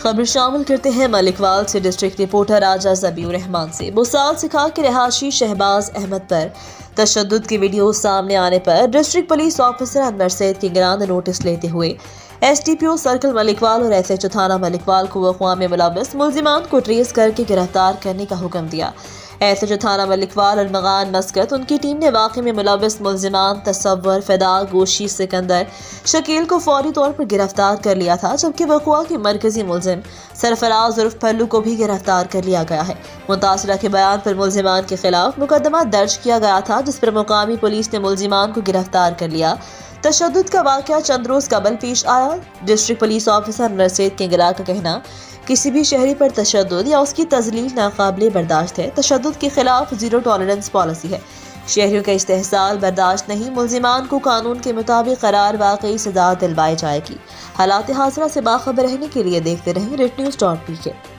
خبر شامل کرتے ہیں ملکوال سے ڈسٹرکٹ رپورٹر راجہ ذبیح الرحمان سے۔ بسال سکھا کے رہائشی شہباز احمد پر تشدد کی ویڈیو سامنے آنے پر ڈسٹرکٹ پولیس آفیسر انور سید کی گراند نوٹس لیتے ہوئے ایس ڈی پی او سرکل ملکوال اور ایس ایچ او تھانہ ملکوال کو اقوام میں ملوث ملزمان کو ٹریس کر کے گرفتار کرنے کا حکم دیا۔ ایس ایچ او تھانہ ملکوال ارمغان مسکت ان کی ٹیم نے واقعے میں ملوث ملزمان تصور، فدا، گوشی، سکندر، شکیل کو فوری طور پر گرفتار کر لیا تھا، جبکہ وقوع کے مرکزی ملزم سرفراز عرف پھلو کو بھی گرفتار کر لیا گیا ہے۔ متاثرہ کے بیان پر ملزمان کے خلاف مقدمہ درج کیا گیا تھا، جس پر مقامی پولیس نے ملزمان کو گرفتار کر لیا۔ تشدد کا واقعہ چند روز قبل پیش آیا۔ ڈسٹرکٹ پولیس آفیسر انور سید کے گراہ کا کہنا، کسی بھی شہری پر تشدد یا اس کی تذلیل ناقابل برداشت ہے۔ تشدد کے خلاف زیرو ٹالرنس پالیسی ہے۔ شہریوں کا استحصال برداشت نہیں۔ ملزمان کو قانون کے مطابق قرار واقعی سزا دلوائی جائے گی۔ حالات حاضرہ سے باخبر رہنے کے لیے دیکھتے رہیں ریٹ نیوز .pk